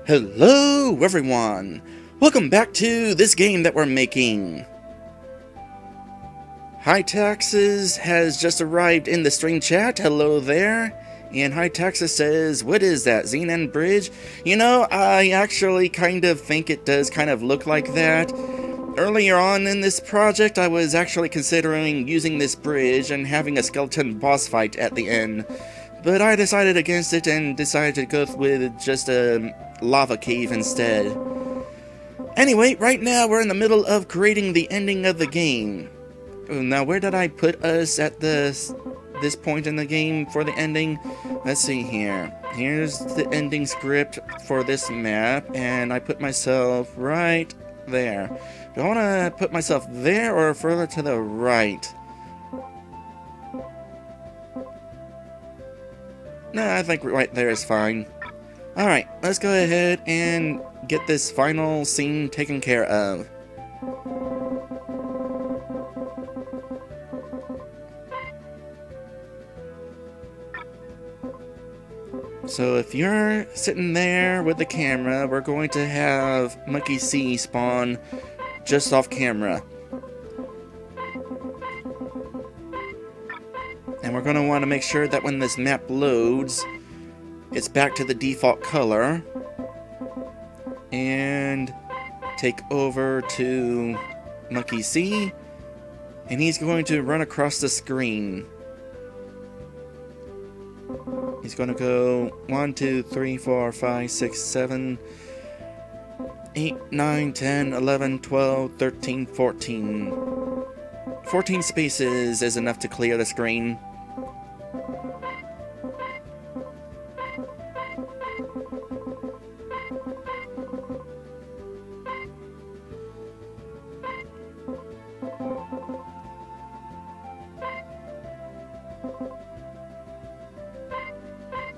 Hello everyone! Welcome back to this game that we're making! High Taxes has just arrived in the stream chat. Hello there. And High Taxes says, what is that, Xenon Bridge? You know, I actually kind of think it does kind of look like that. Earlier on in this project, I was actually considering using this bridge and having a skeleton boss fight at the end. But I decided against it and decided to go with just a lava cave instead. Anyway, right now we're in the middle of creating the ending of the game. Now, where did I put us at this point in the game for the ending? Let's see here. Here's the ending script for this map, and I put myself right there. Do I want to put myself there or further to the right? No, I think right there is fine. Alright, let's go ahead and get this final scene taken care of. So if you're sitting there with the camera, we're going to have Monkey C spawn just off camera. And we're going to want to make sure that when this map loads, it's back to the default color. And take over to Monkey C. And he's going to run across the screen. He's going to go 1, 2, 3, 4, 5, 6, 7, 8, 9, 10, 11, 12, 13, 14. 14 spaces is enough to clear the screen.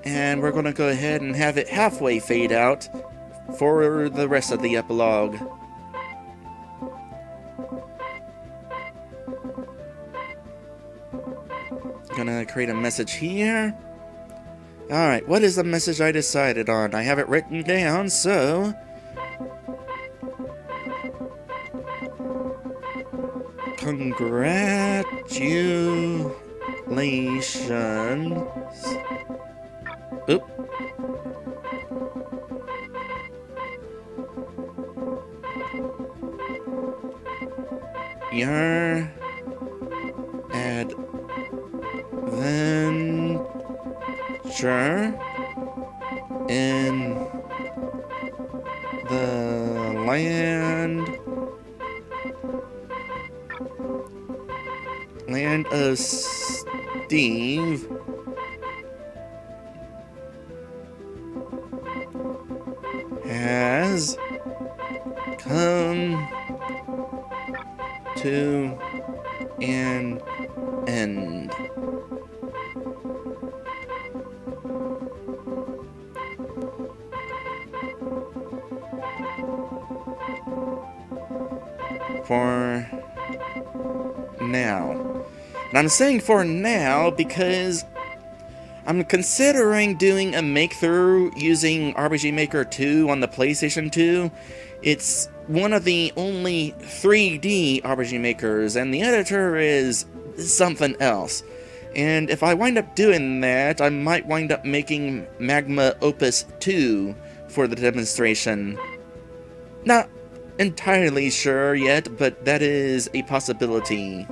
And we're going to go ahead and have it halfway fade out for the rest of the epilogue. Gonna create a message here. Alright, what is the message I decided on? I have it written down, so... Congratulations. Oop. Your adventure in the land of Steve has come to an end. For now. And I'm saying for now because I'm considering doing a make-through using RPG Maker 2 on the PlayStation 2. It's one of the only 3D RPG makers, and the editor is something else. And if I wind up doing that, I might wind up making Magma Opus 2 for the demonstration. Not entirely sure yet, but that is a possibility.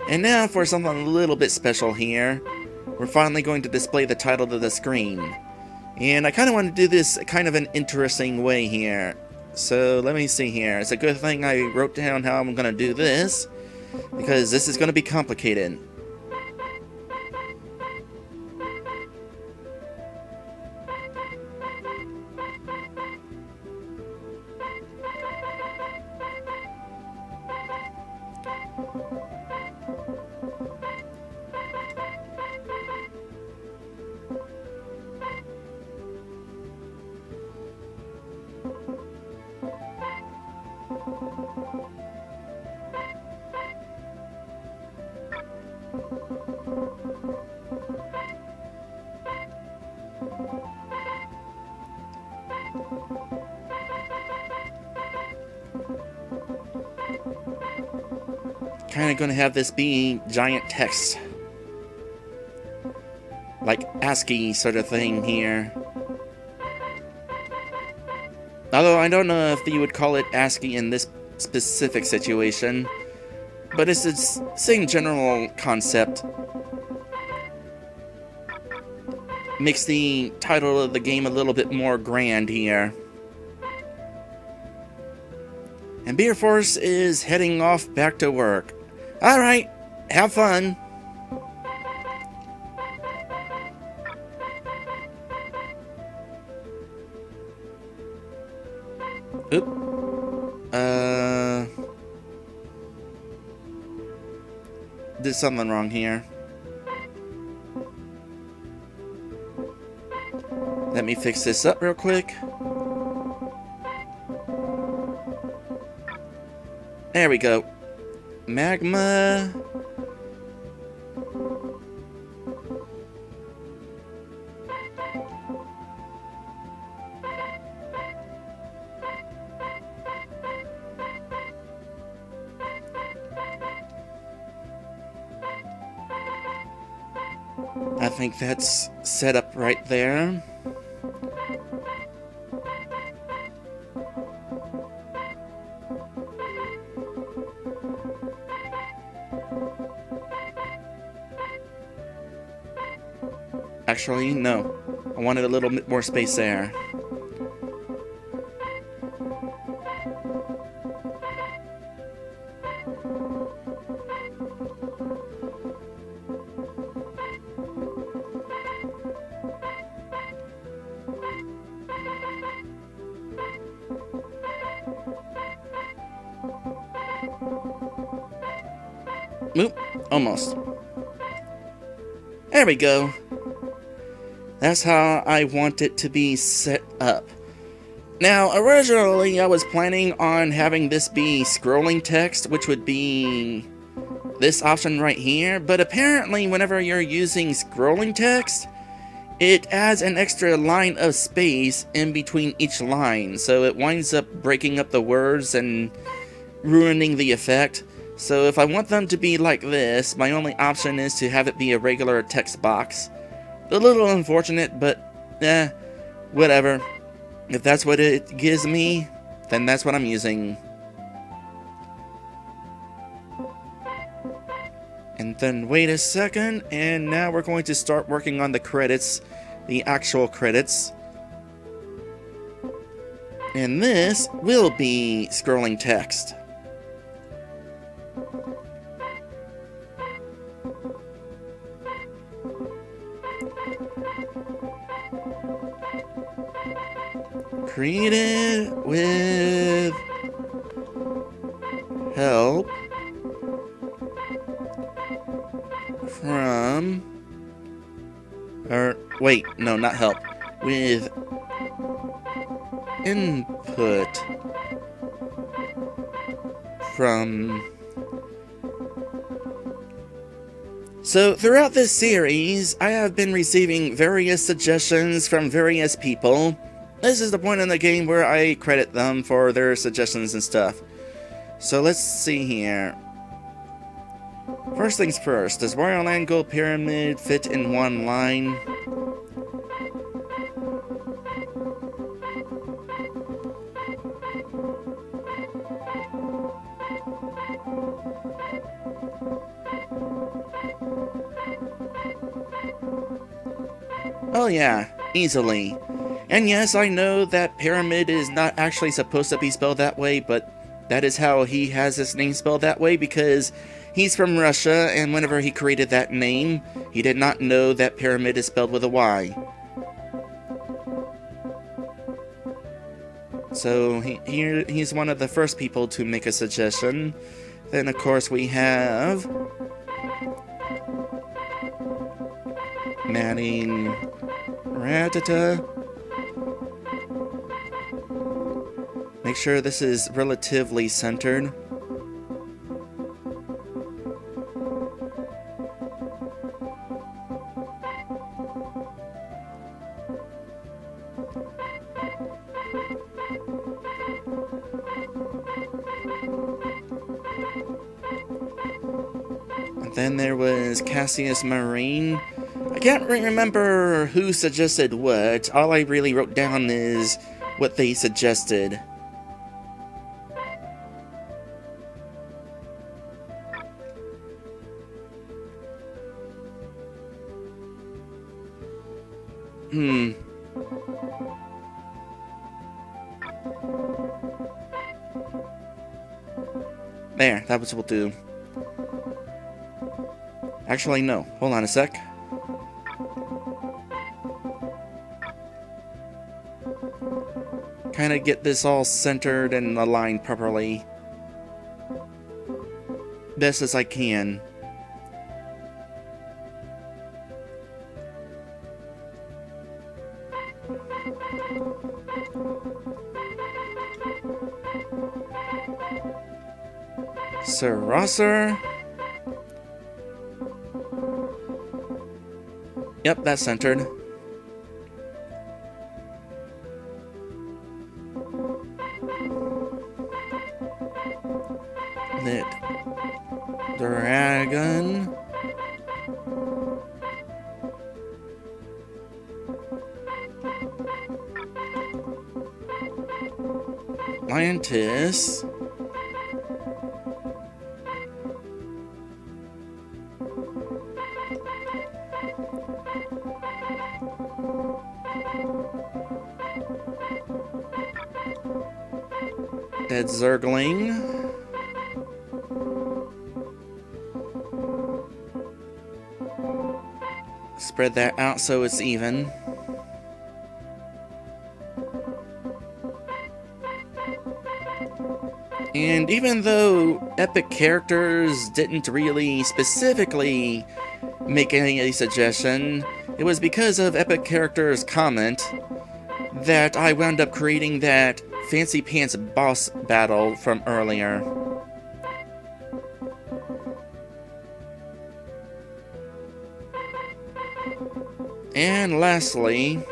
And now for something a little bit special here. We're finally going to display the title to the screen. And I kind of want to do this kind of an interesting way here. So let me see here. It's a good thing I wrote down how I'm going to do this, because this is going to be complicated. kind of going to have this be giant text. Like ASCII sort of thing here. Although I don't know if you would call it ASCII in this specific situation. But it's the same general concept. Makes the title of the game a little bit more grand here. And Beer Force is heading off back to work. Alright, have fun. Oop. Did something wrong here. Let me fix this up real quick. There we go. Magma. I think that's set up right there. Actually, no. I wanted a little bit more space there. Oop, almost. There we go. That's how I want it to be set up. Now, originally I was planning on having this be scrolling text, which would be this option right here, but apparently whenever you're using scrolling text, it adds an extra line of space in between each line, so it winds up breaking up the words and ruining the effect. So if I want them to be like this, my only option is to have it be a regular text box. A little unfortunate, but whatever. If that's what it gives me, then that's what I'm using. And then wait a second, and now we're going to start working on the credits, the actual credits. And this will be scrolling text. Created with help from, wait, no, not help, with input from. So throughout this series, I have been receiving various suggestions from various people. This is the point in the game where I credit them for their suggestions and stuff. So let's see here. First things first, does Royal Land Gold Pyramid fit in one line? Oh yeah, easily. And yes, I know that pyramid is not actually supposed to be spelled that way, but that is how he has his name spelled that way because he's from Russia, and whenever he created that name, he did not know that pyramid is spelled with a Y. So he's one of the first people to make a suggestion. Then of course we have Manning Ratata. Make sure this is relatively centered. Then there was Cassius Marine. I can't remember who suggested what. All I really wrote down is what they suggested. There, that was what we'll do. Actually, no. Hold on a sec. Kind of get this all centered and aligned properly. Best as I can. Sir Rosser. Yep, that's centered. Lit Dragon. Liontis. Dead Zergling. Spread that out so it's even. And even though epic characters didn't really specifically make any suggestion, it was because of epic characters' comment that I wound up creating that Fancy Pants boss battle from earlier. And lastly,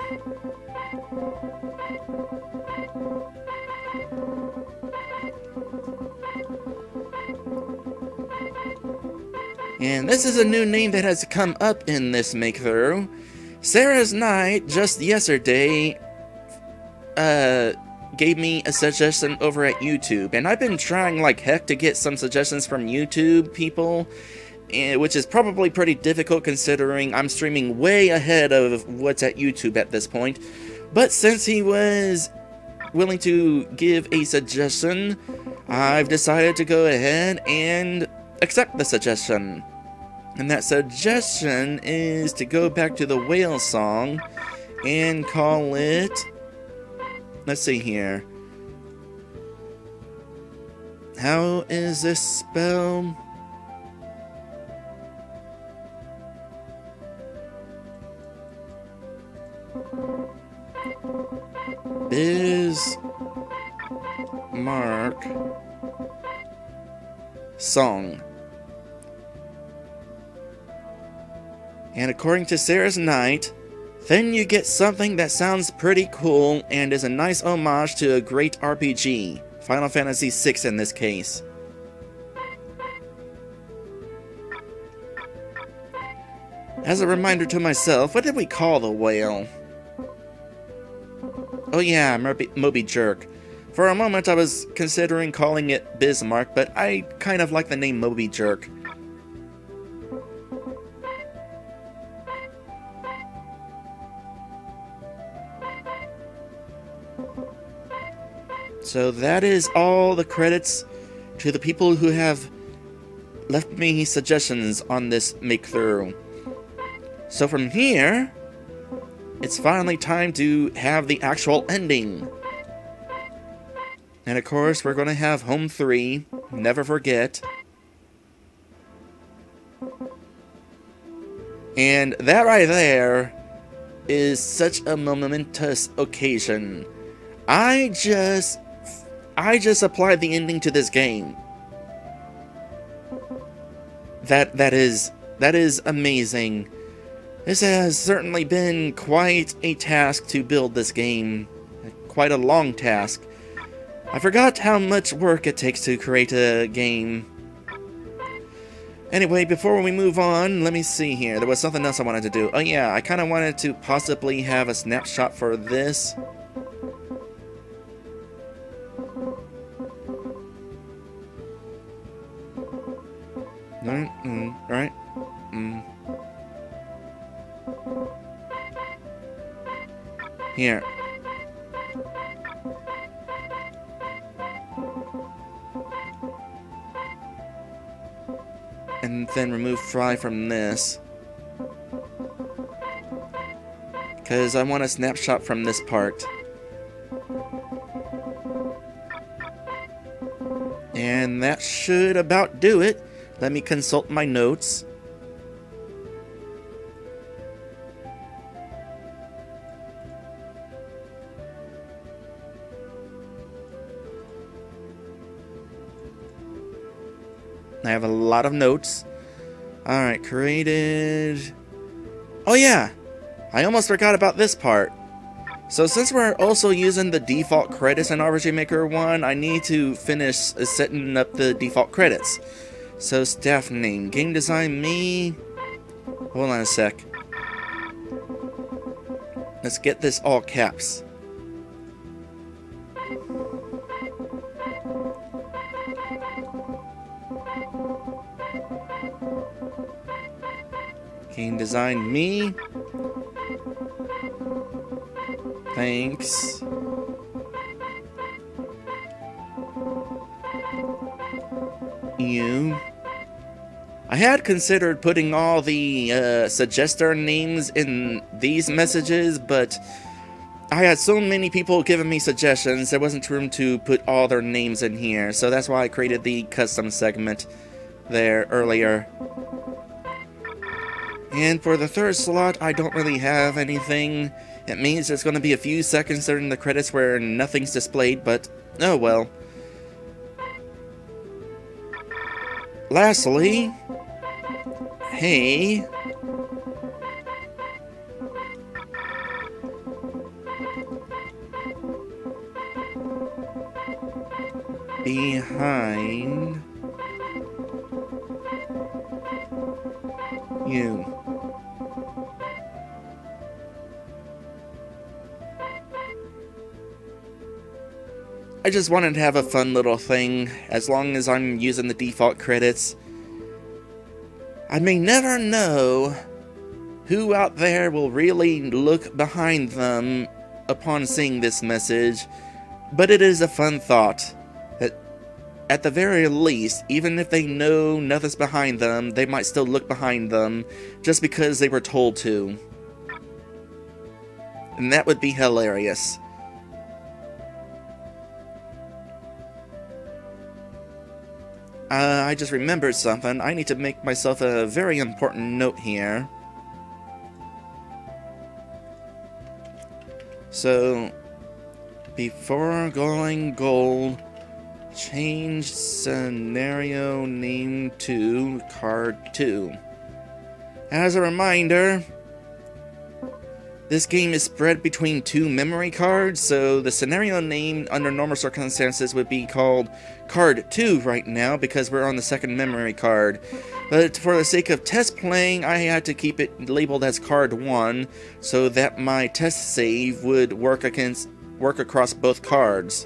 and this is a new name that has come up in this make-through. Sarah's Knight just yesterday gave me a suggestion over at YouTube, and I've been trying like heck to get some suggestions from YouTube people, which is probably pretty difficult considering I'm streaming way ahead of what's at YouTube at this point. But since he was willing to give a suggestion, I've decided to go ahead and accept the suggestion. And that suggestion is to go back to the whale song and call it, let's see here, how is this spelled? Bismarck song. And according to Sarah's Knight, then you get something that sounds pretty cool and is a nice homage to a great RPG, Final Fantasy VI in this case. As a reminder to myself, what did we call the whale? Oh yeah, Moby Jerk. For a moment I was considering calling it Bismarck, but I kind of like the name Moby Jerk. So that is all the credits to the people who have left me suggestions on this make-through. So from here, it's finally time to have the actual ending. And of course, we're going to have Home 3, never forget. And that right there is such a momentous occasion. I just applied the ending to this game. That is amazing. This has certainly been quite a task to build this game. Quite a long task. I forgot how much work it takes to create a game. Anyway, before we move on, let me see here. There was something else I wanted to do. Oh yeah, I kind of wanted to possibly have a snapshot for this. Right? Here. And then remove fry from this. Because I want a snapshot from this part. And that should about do it. Let me consult my notes. I have a lot of notes. Alright, created... Oh yeah! I almost forgot about this part. So since we're also using the default credits in RPG Maker 1, I need to finish setting up the default credits. So staff name, game design me... Hold on a sec. Let's get this all caps. Game design me. Thanks. You. I had considered putting all the suggester names in these messages, but I had so many people giving me suggestions, there wasn't room to put all their names in here, so that's why I created the custom segment there earlier. And for the third slot, I don't really have anything. It means there's going to be a few seconds during the credits where nothing's displayed, but oh well. Lastly, hey, behind you. I just wanted to have a fun little thing, as long as I'm using the default credits. I may never know who out there will really look behind them upon seeing this message, but it is a fun thought that at the very least, even if they know nothing's behind them, they might still look behind them just because they were told to. And that would be hilarious. I just remembered something. I need to make myself a very important note here. So, before going gold, change scenario name to card 2. As a reminder, this game is spread between 2 memory cards, so the scenario name under normal circumstances would be called Card 2 right now because we're on the 2nd memory card. But for the sake of test playing, I had to keep it labeled as Card 1 so that my test save would work across both cards.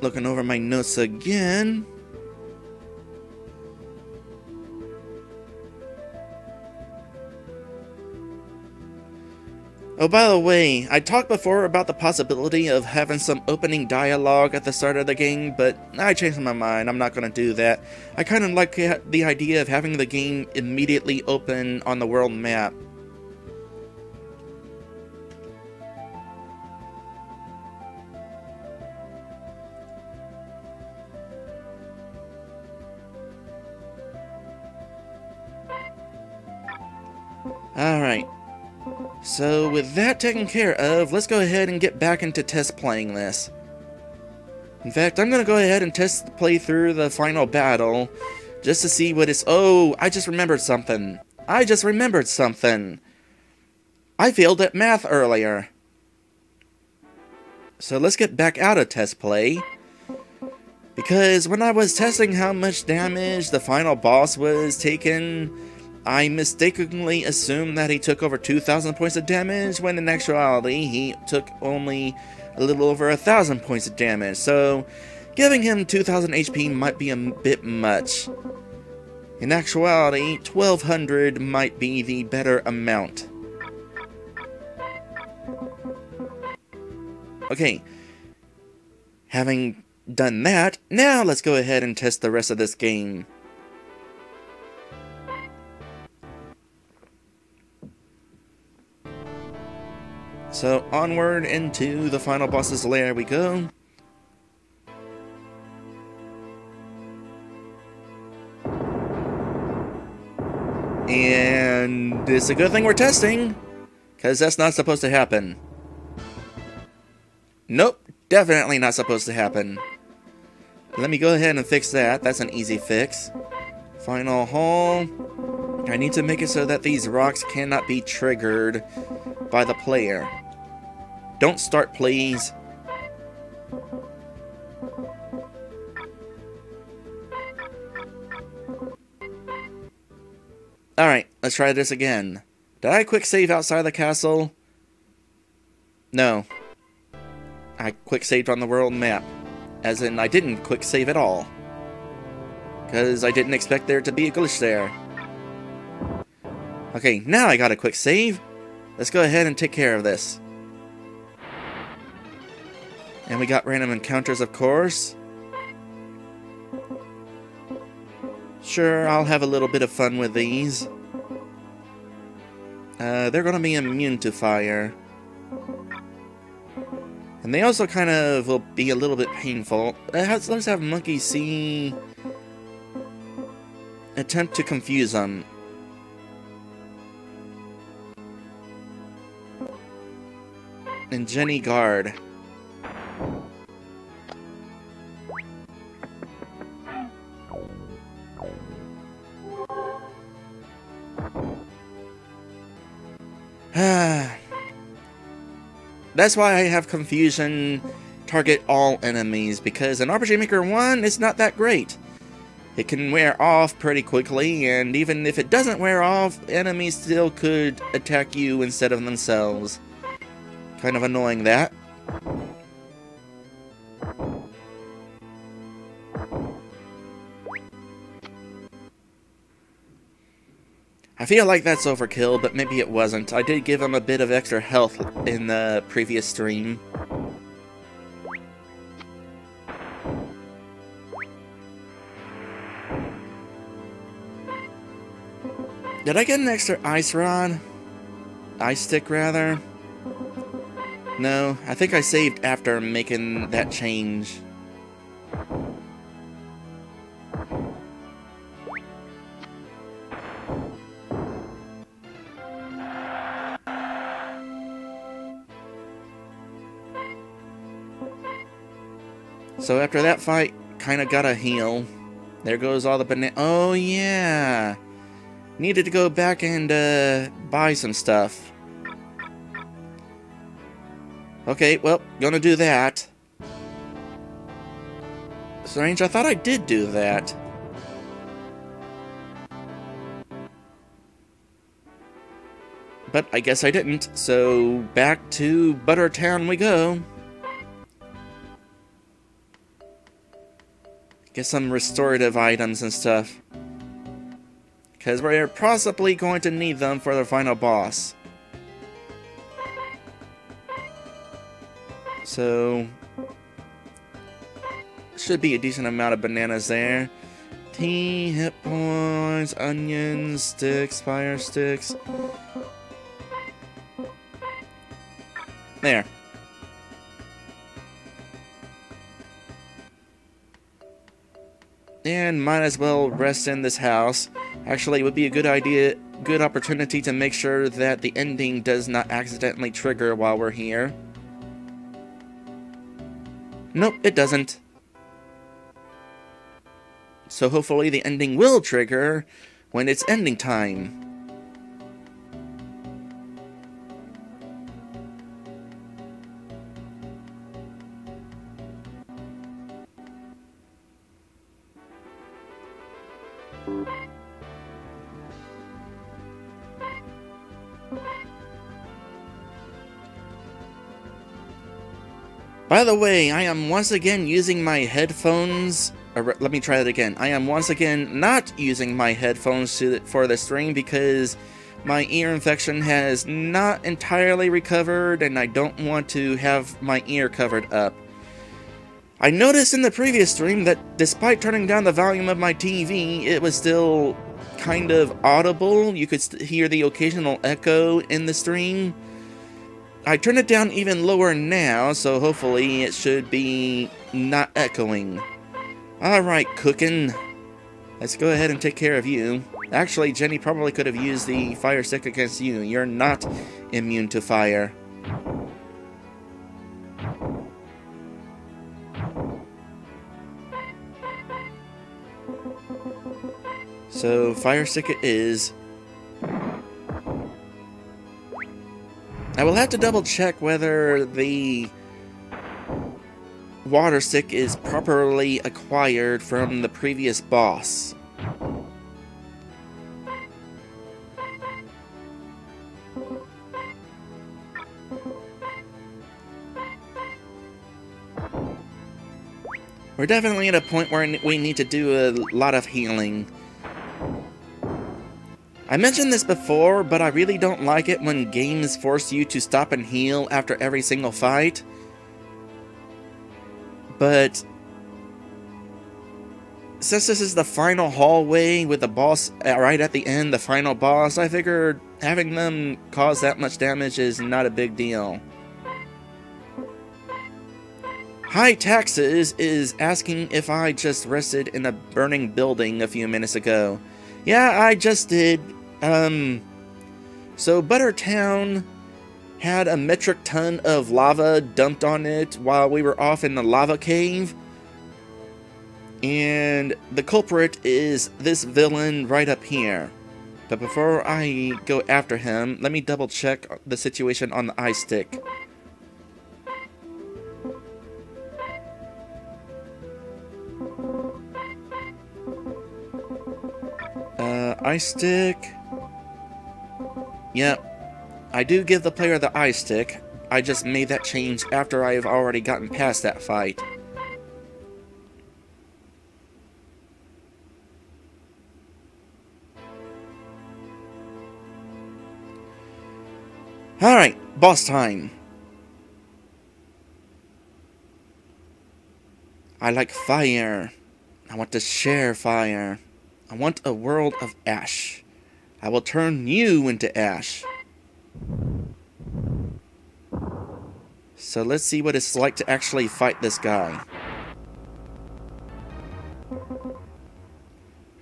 Looking over my notes again. Oh, by the way, I talked before about the possibility of having some opening dialogue at the start of the game, but I changed my mind. I'm not going to do that. I kind of like the idea of having the game immediately open on the world map. Alright, so with that taken care of, let's go ahead and get back into test playing this. In fact, I'm going to go ahead and play through the final battle, just to see what it's... Oh, I just remembered something. I failed at math earlier. So let's get back out of test play. Because when I was testing how much damage the final boss was taking, I mistakenly assumed that he took over 2,000 points of damage, when in actuality he took only a little over 1,000 points of damage. So giving him 2,000 HP might be a bit much. In actuality, 1,200 might be the better amount. Okay, having done that, now let's go ahead and test the rest of this game. So onward into the final boss's lair we go. And it's a good thing we're testing, because that's not supposed to happen. Nope, definitely not supposed to happen. Let me go ahead and fix that. That's an easy fix. Final hole. I need to make it so that these rocks cannot be triggered by the player. Don't start, please. Alright, let's try this again. Did I quick save outside the castle? No. I quick saved on the world map. As in, I didn't quick save at all. Because I didn't expect there to be a glitch there. Okay, now I got a quick save. Let's go ahead and take care of this. And we got random encounters, of course. Sure, I'll have a little bit of fun with these. They're gonna be immune to fire. And they also kind of will be a little bit painful. Let's have Monkey C attempt to confuse them. And Jenny guard. That's why I have confusion target all enemies, because in RPG Maker 1, it's not that great. It can wear off pretty quickly, and even if it doesn't wear off, enemies still could attack you instead of themselves. Kind of annoying, that. I feel like that's overkill, but maybe it wasn't. I did give him a bit of extra health in the previous stream. Did I get an extra ice rod? Ice stick, rather? No, I think I saved after making that change. So after that fight, kinda gotta heal. There goes all the banana. Oh yeah! Needed to go back and buy some stuff. Okay, well, gonna do that. Strange, I thought I did do that. But I guess I didn't, so back to Buttertown we go. Get some restorative items and stuff. Because we're possibly going to need them for the final boss. So should be a decent amount of bananas there. Tea, hit points, onions, sticks, fire sticks. There. And might as well rest in this house. Actually, it would be a good opportunity to make sure that the ending does not accidentally trigger while we're here. Nope, it doesn't. So hopefully the ending will trigger when it's ending time. By the way, I am once again using my headphones. Let me try that again. I am once again not using my headphones for the stream because my ear infection has not entirely recovered and I don't want to have my ear covered up. I noticed in the previous stream that despite turning down the volume of my TV, it was still kind of audible. You could hear the occasional echo in the stream. I turned it down even lower now, so hopefully it should be not echoing. Alright, cookin'. Let's go ahead and take care of you. Actually, Jenny probably could have used the fire stick against you. You're not immune to fire. So, fire stick it is. I will have to double check whether the water stick is properly acquired from the previous boss. We're definitely at a point where we need to do a lot of healing. I mentioned this before, but I really don't like it when games force you to stop and heal after every single fight. But since this is the final hallway with the boss right at the end, the final boss, I figured having them cause that much damage is not a big deal. High Taxes is asking if I just rested in a burning building a few minutes ago. Yeah, I just did. So Buttertown had a metric ton of lava dumped on it while we were off in the lava cave. And the culprit is this villain right up here. But before I go after him, let me double check the situation on the ice stick. Ice stick. Yep, I do give the player the ice stick. I just made that change after I've already gotten past that fight. Alright, boss time. I like fire. I want to share fire. I want a world of ash. I will turn you into ash. So let's see what it's like to actually fight this guy.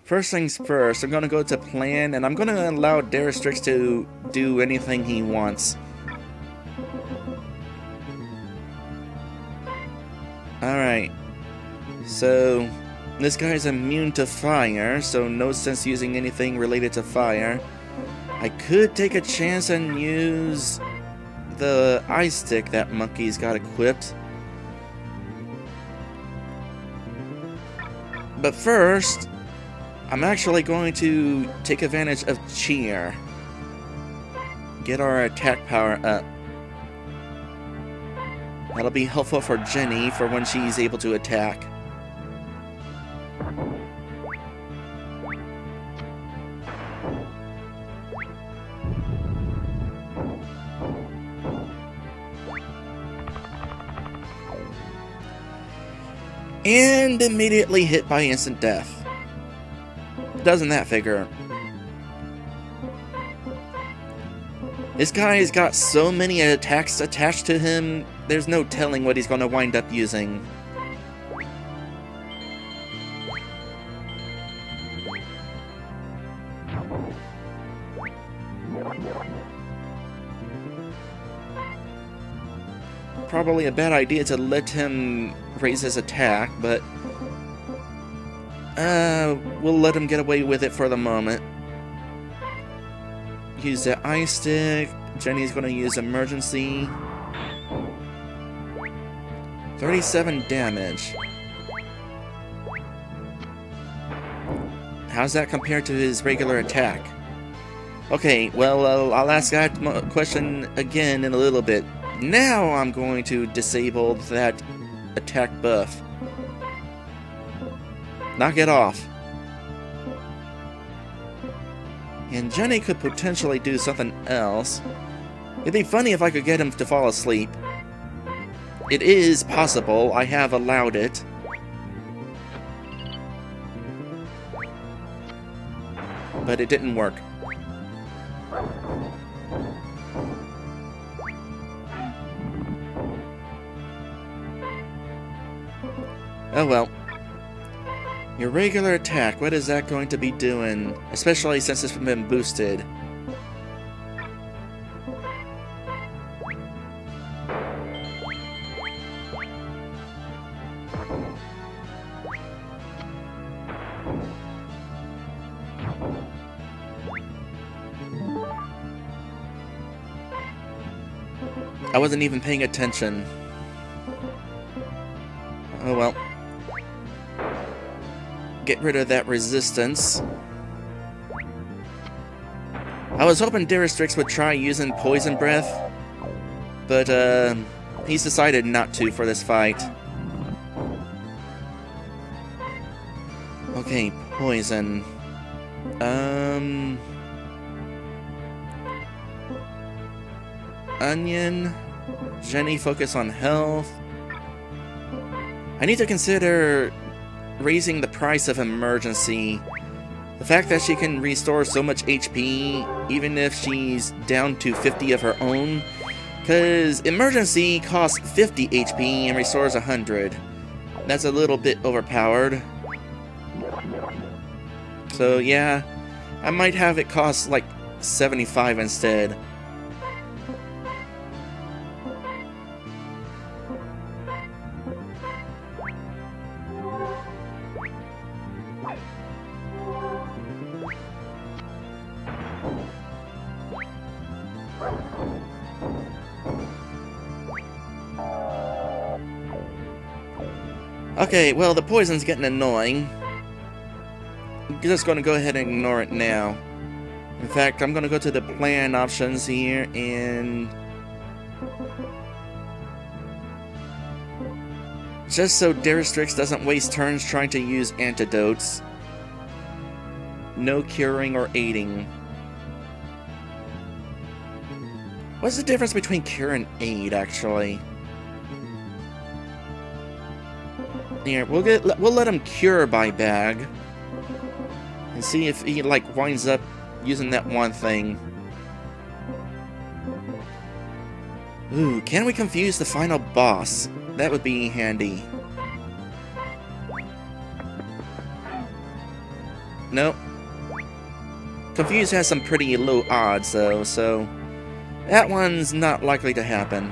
First things first, I'm going to go to plan, and I'm going to allow Daristrix to do anything he wants. Alright. So this guy's immune to fire, so no sense using anything related to fire. I could take a chance and use the ice stick that monkey's got equipped. But first, I'm actually going to take advantage of cheer. Get our attack power up. That'll be helpful for Jenny for when she's able to attack. And immediately hit by instant death. Doesn't that figure? This guy's got so many attacks attached to him, there's no telling what he's going to wind up using. Probably a bad idea to let him raise his attack, but we'll let him get away with it for the moment. Use the ice stick. Jenny's going to use emergency. 37 damage. How's that compared to his regular attack? Okay, well, I'll ask that question again in a little bit. Now I'm going to disable that attack buff. Knock it off. And Jenny could potentially do something else. It'd be funny if I could get him to fall asleep. It is possible. I have allowed it. But it didn't work. Oh well. Your regular attack, what is that going to be doing? Especially since it's been boosted. I wasn't even paying attention. Oh well. Get rid of that resistance. I was hoping Daristrix would try using Poison Breath, but he's decided not to for this fight. Okay, Poison. Onion. Jenny, focus on health. I need to consider raising the price of Emergency. The fact that she can restore so much HP, even if she's down to 50 of her own, because Emergency costs 50 HP and restores 100. That's a little bit overpowered. So yeah, I might have it cost like 75 instead. Okay, well, the poison's getting annoying. I'm just going to go ahead and ignore it now. In fact, I'm going to go to the plan options here and... just so Daristrix doesn't waste turns trying to use antidotes. No curing or aiding. What's the difference between cure and aid, actually? Here, we'll let him cure by bag. And see if he, like, winds up using that one thing. Ooh, can we confuse the final boss? That would be handy. Nope. Confuse has some pretty low odds, though, so... that one's not likely to happen.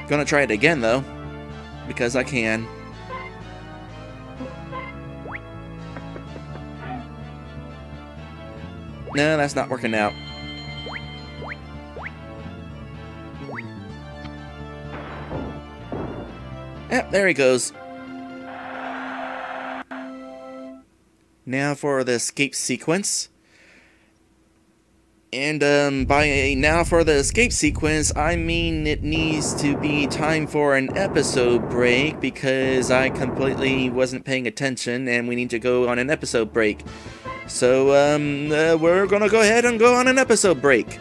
Gonna try it again, though, because I can. No, that's not working out. Yep, there he goes. Now for the escape sequence. And by now for the escape sequence, I mean it needs to be time for an episode break because I completely wasn't paying attention and we need to go on an episode break. So, we're gonna go ahead and go on an episode break.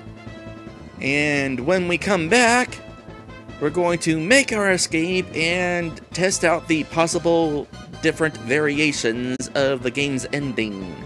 And when we come back, we're going to make our escape and test out the possible different variations of the game's ending.